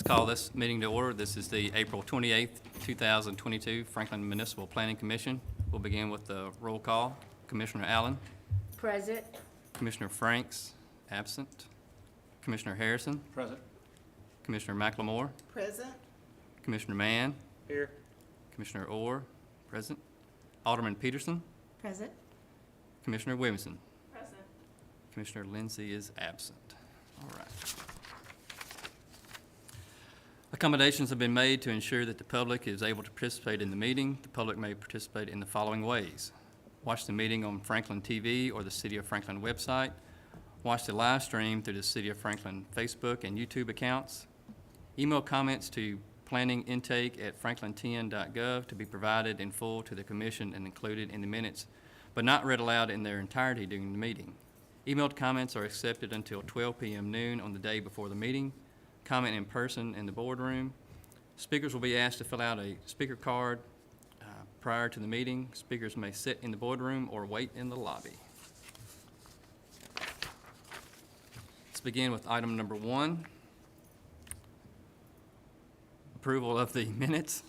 call this meeting to order. This is the April 28th, 2022 Franklin Municipal Planning Commission. We'll begin with the roll call. Commissioner Allen, Present. Commissioner Franks, absent. Commissioner Harrison, Present. Commissioner McLemore, Present. Commissioner Mann, Here. Commissioner Commissioner Orr, present. Alderman Peterson, Present. Commissioner Williamson. Present. Commissioner Lindsay is absent. All right. Accommodations have been made to ensure that the public is able to participate in the meeting. The public may participate in the following ways: watch the meeting on Franklin TV or the City of Franklin website, watch the live stream through the City of Franklin Facebook and YouTube accounts, email comments to planningintake@franklintn.gov to be provided in full to the commission and included in the minutes, but not read aloud in their entirety during the meeting. Emailed comments are accepted until 12 p.m. noon on the day before the meeting. Comment in person in the boardroom. Speakers will be asked to fill out a speaker card prior to the meeting. Speakers may sit in the boardroom or wait in the lobby. Let's begin with item number 1. Approval of the minutes.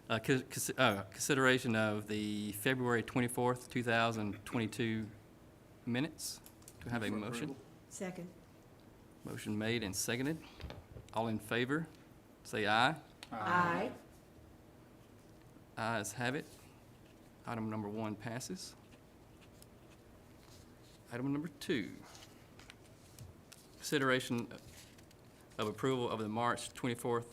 Consideration of the February 24th, 2022 minutes. Do I have a motion? Second. Motion made and seconded. All in favor, say aye. Aye. Ayes have it. Item number 1 passes. Item number 2. Consideration of approval of the March 24th,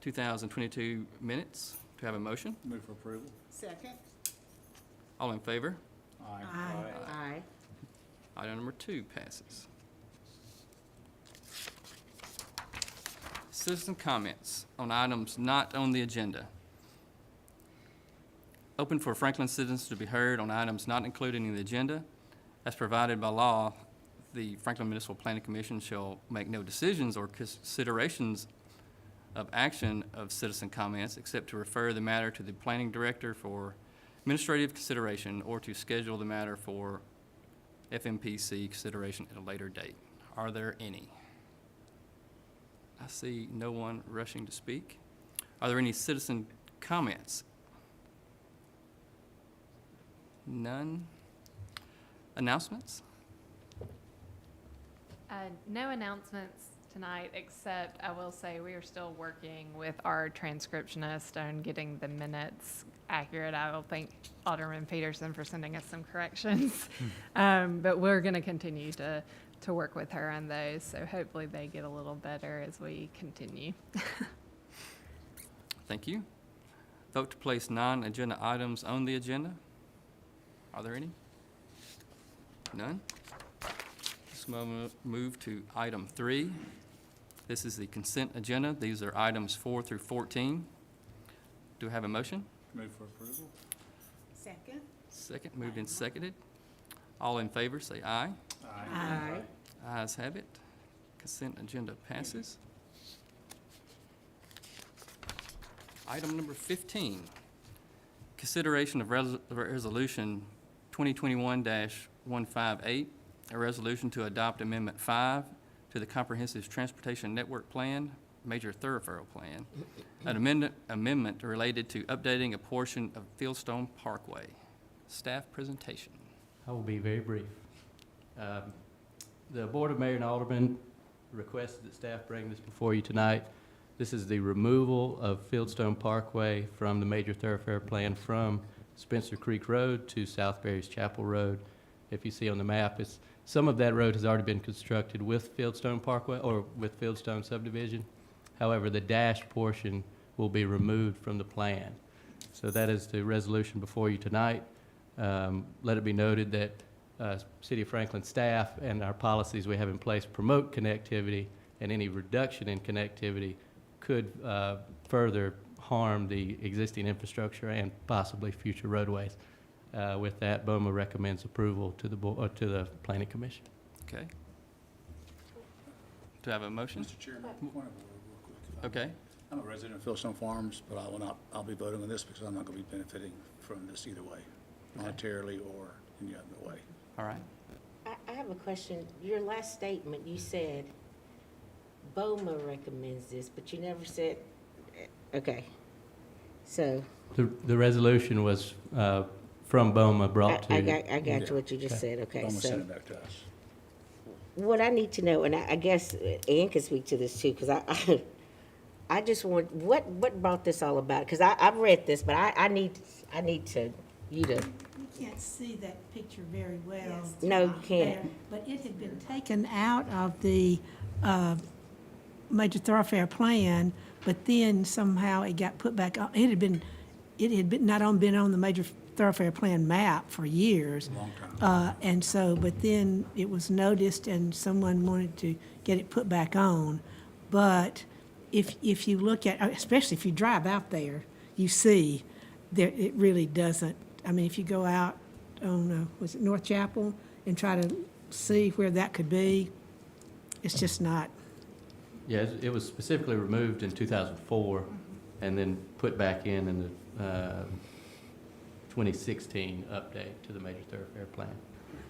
2022 minutes. Do I have a motion? Move for approval. Second. All in favor? Aye. Aye. Item number 2 passes. Citizen comments on items not on the agenda. Open for Franklin citizens to be heard on items not included in the agenda. As provided by law, the Franklin Municipal Planning Commission shall make no decisions or considerations of action of citizen comments except to refer the matter to the planning director for administrative consideration or to schedule the matter for FMPC consideration at a later date. Are there any? I see no one rushing to speak. Are there any citizen comments? None. Announcements? No announcements tonight, except I will say we are still working with our transcriptionist on getting the minutes accurate. I will thank Alderman Peterson for sending us some corrections. But we're going to continue to work with her on those, so hopefully they get a little better as we continue. Thank you. Vote to place non-agenda items on the agenda. Are there any? None? Let's move to item 3. This is the consent agenda. These are items 4 through 14. Do I have a motion? Move for approval. Second. Second, moved and seconded. All in favor, say aye. Aye. Ayes have it. Consent agenda passes. Item number 15, consideration of resolution 2021-158, a resolution to adopt Amendment 5 to the Comprehensive Transportation Network Plan, Major Thoroughfare Plan, an amendment related to updating a portion of Fieldstone Parkway. Staff presentation. I will be very brief. The Board of Mayor and Aldermen requested that staff bring this before you tonight. This is the removal of Fieldstone Parkway from the Major Thoroughfare Plan from Spencer Creek Road to South Berry's Chapel Road. If you see on the map, some of that road has already been constructed with Fieldstone Parkway or with Fieldstone subdivision. However, the dashed portion will be removed from the plan. So that is the resolution before you tonight. Let it be noted that City of Franklin staff and our policies we have in place promote connectivity, and any reduction in connectivity could further harm the existing infrastructure and possibly future roadways. With that, BOMA recommends approval to the the Planning Commission. Okay. Do I have a motion? Mr. Chairman, point of order real quick. Okay. I'm a resident of Fieldstone Farms, but I'll be voting on this because I'm not going to be benefiting from this either way, monetarily or any other way. All right. I have a question. Your last statement, you said BOMA recommends this, but you never said, okay. So, The resolution was from BOMA brought to. I got you what you just Okay. said, okay, I'm gonna send so. it back to us. What I need to know, and I guess Ann can speak to this too, because I just want, what brought this all about? Because I've read this, but I need to, you to, You can't see that picture very well. no, you there, can't. But it had been taken out of the major thoroughfare plan, but then somehow it got put back on. It had been not on, been on the major thoroughfare plan map for years. Long time. And so, but then it was noticed and someone wanted to get it put back on. But if you look at, especially if you drive out there, you see there, it really doesn't. I mean, if you go out on, was it North Chapel, and try to see where that could be, it's just not. Yeah, it was specifically removed in 2004 and then put back in the 2016 update to the major thoroughfare plan.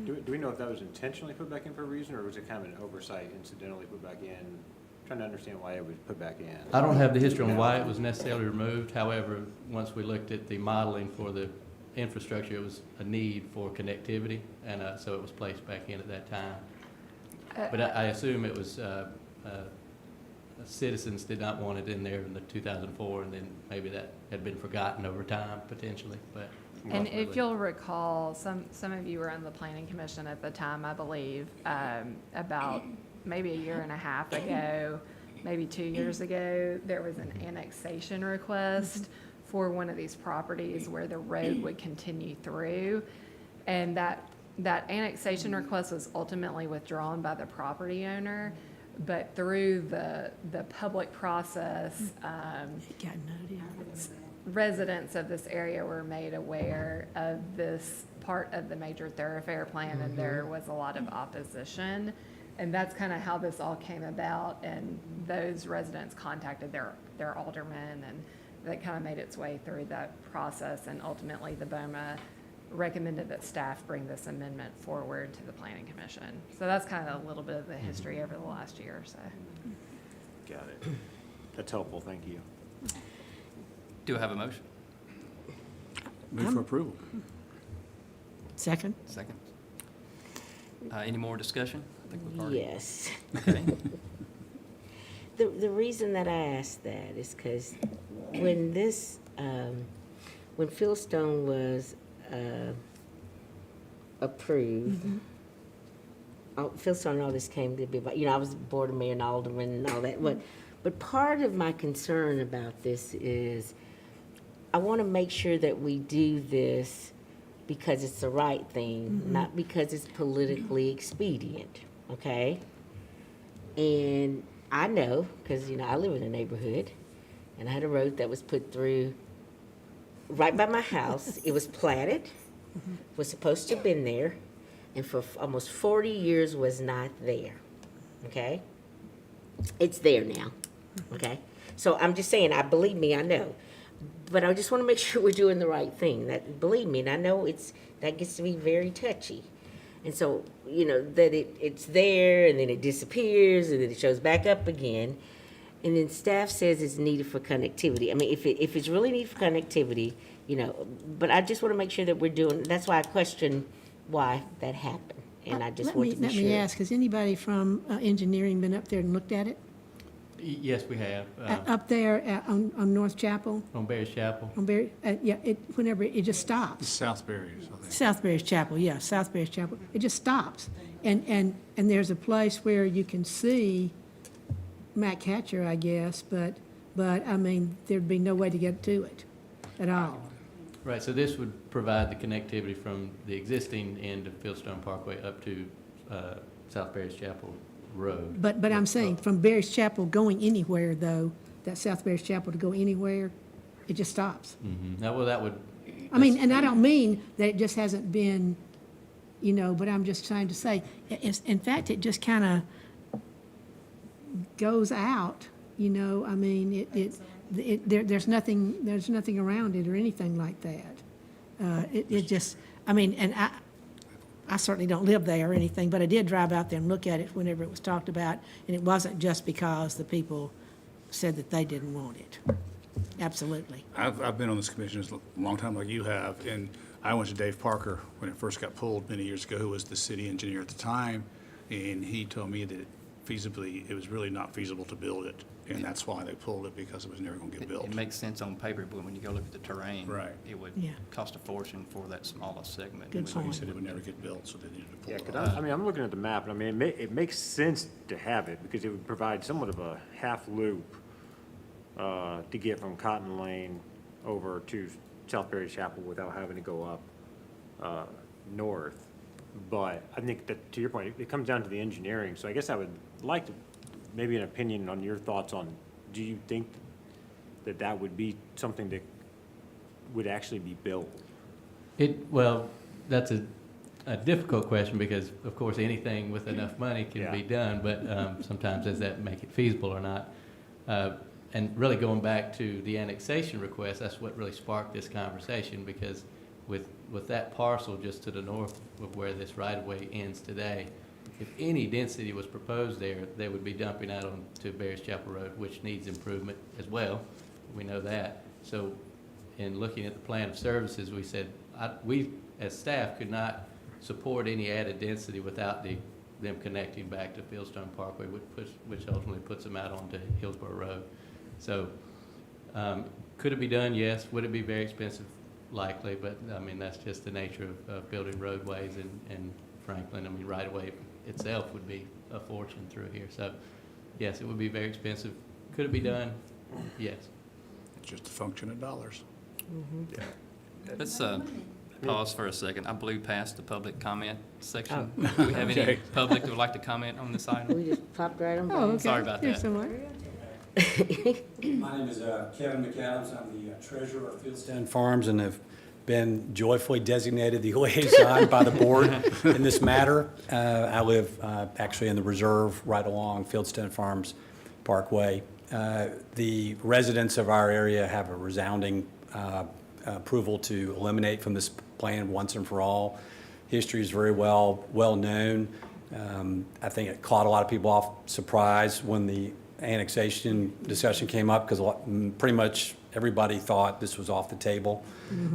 Do we know if that was intentionally put back in for a reason, or was it kind of an oversight, incidentally put back in? Trying to understand why it was put back in. I don't have the history on why it was necessarily removed. However, once we looked at the modeling for the infrastructure, it was a need for connectivity, and so it was placed back in at that time. But I assume it was citizens did not want it in there in the 2004, and then maybe that had been forgotten over time potentially, but. And if ultimately- you'll recall, some of you were on the planning commission at the time, I believe, about maybe a year and a half ago, maybe 2 years ago, there was an annexation request for one of these properties where the road would continue through. And that annexation request was ultimately withdrawn by the property owner, but through the public process, It got noted. residents of this area were made aware of this part of the major thoroughfare plan, and there was a lot of opposition. And that's kind of how this all came about, and those residents contacted their alderman, and that kind of made its way through that process, and ultimately the BOMA recommended that staff bring this amendment forward to the planning commission. So that's kind of a little bit of the history over the last year or so. Got it. That's helpful, thank you. Do I have a motion? Move for approval. Second? Second. Any more discussion? I think we've already. Yes. Okay. The reason that I asked that is because when this, when Fieldstone was approved, Fieldstone and all this came to be about, I was board of mayor and alderman and all that, but part of my concern about this is I want to make sure that we do this because it's the right thing, not because it's politically expedient, okay? And I know, because, I live in a neighborhood, and I had a road that was put through right by my house. It was platted, was supposed to have been there, and for almost 40 years was not there, okay? It's there now, okay? So I'm just saying, believe me, I know. But I just want to make sure we're doing the right thing. That, believe me, and I know that gets to be very touchy. And so, that it's there, and then it disappears, and then it shows back up again. And then staff says it's needed for connectivity. I mean, if it's really needed for connectivity, but I just want to make sure that we're doing, that's why I question why that happened. And I just want to be Let sure. me ask, has anybody from engineering been up there and looked at it? Yes, we have, Up there on North Chapel, on Bears Chapel. on Berry, whenever it just stops. South Berries, I think. South Bears Chapel, yeah, South Bears Chapel. It just stops. And there's a place where you can see Matt Catcher, I guess, but I mean, there'd be no way to get to it at all. Right, so this would provide the connectivity from the existing end of Fieldstone Parkway up to South Bears Chapel Road. But I'm saying, from Bears Chapel going anywhere, though, that South Bears Chapel to go anywhere, it just stops. Well, that would. I mean, and I don't mean that it just hasn't been, but I'm just trying to say, in fact, it just kind of goes out, I mean, there's nothing around it or anything like that. It just, I mean, and I certainly don't live there or anything, but I did drive out there and look at it whenever it was talked about, and it wasn't just because the people said that they didn't want it. Absolutely. I've been on this commission a long time like you have, and I went to Dave Parker when it first got pulled many years ago, who was the city engineer at the time, and he told me that it was really not feasible to build it, and that's why they pulled it, because it was never gonna get It built. makes sense on paper, but when you go look at the terrain. Right. It would Yeah. cost a fortune for that smallest segment. Good So he point. said it would never get built, so they needed to pull Yeah, it 'cause off. I mean, I'm looking at the map, and I mean, it makes sense to have it, because it would provide somewhat of a half loop to get from Cotton Lane over to South Berry Chapel without having to go up north. But I think that, to your point, it comes down to the engineering, so I guess I would like to, maybe an opinion on your thoughts on, do you think that that would be something that would actually be built? Well, that's a difficult question because, of course, anything with enough money can be Yeah. done, but sometimes does that make it feasible or not? And really going back to the annexation request, that's what really sparked this conversation because with that parcel just to the north of where this right-of-way ends today, if any density was proposed there, they would be dumping out onto Bears Chapel Road, which needs improvement as well. We know that. So in looking at the plan of services, we said, we as staff could not support any added density without them connecting back to Fieldstone Parkway, which ultimately puts them out onto Hillsborough Road. So could it be done? Yes. Would it be very expensive? Likely, but I mean, that's just the nature of building roadways and Franklin. I mean, right-of-way itself would be a fortune through here. So yes, it would be very expensive. Could it be done? Yes. It's just a function of dollars. Let's pause for a second. I blew past the public comment section. Oh. Do we have any Okay. public that would like to comment on this item? We just popped right on by. Oh, okay. Sorry about Here that. somewhere. My name is Kevin McAdams. I'm the treasurer of Fieldstone Farms and have been joyfully designated the liaison by the board in this matter. I live actually in the reserve right along Fieldstone Farms Parkway. The residents of our area have a resounding approval to eliminate from this plan once and for all. History is very well known. I think it caught a lot of people off surprise when the annexation discussion came up because pretty much everybody thought this was off the table.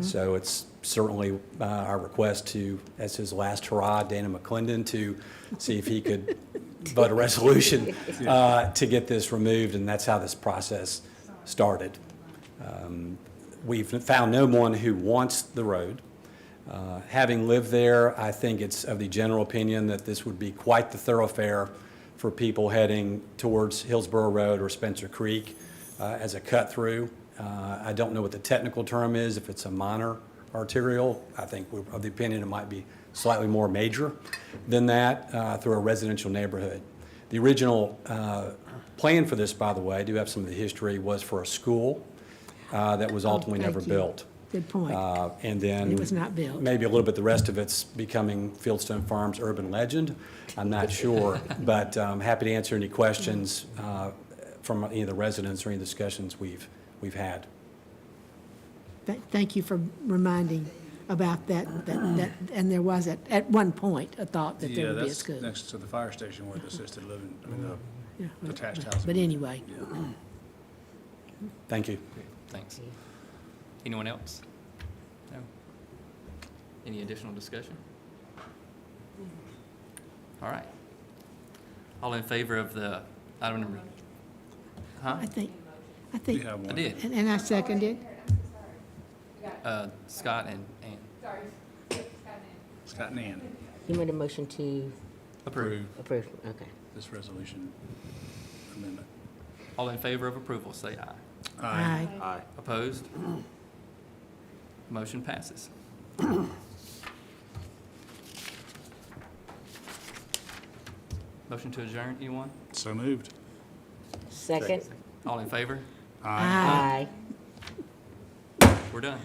So it's certainly our request to, as his last hurrah, Dana McClendon, to see if he could vote a resolution to get this removed, and that's how this process started. We've found no one who wants the road. Having lived there, I think it's of the general opinion that this would be quite the thoroughfare for people heading towards Hillsborough Road or Spencer Creek as a cut-through. I don't know what the technical term is, if it's a minor arterial. I think we're of the opinion it might be slightly more major than that through a residential neighborhood. The original plan for this, by the way, I do have some of the history, was for a school that was ultimately thank never you. built. Good point. And then. It was not built. Maybe a little bit, the rest of it's becoming Fieldstone Farms urban legend. I'm not sure, but I'm happy to answer any questions from any of the residents or any discussions we've had. Thank you for reminding about that, and there was at one point a thought that there Yeah, would be a that's school. next to the fire station where the assisted living, I mean, Yeah, the attached but- housing. But anyway, Thank you. Thanks. Anyone else? No? Any additional discussion? All right. All in favor of the item number, huh? I think, You have I one. did. and I seconded. Scott and Ann. Scott and Ann, You made a motion to Approve. approve, okay. this resolution amendment. All in favor of approval, say aye. Aye. Aye. Opposed? Motion passes. Motion to adjourn, anyone? So moved. Second? All in favor? Aye. We're done.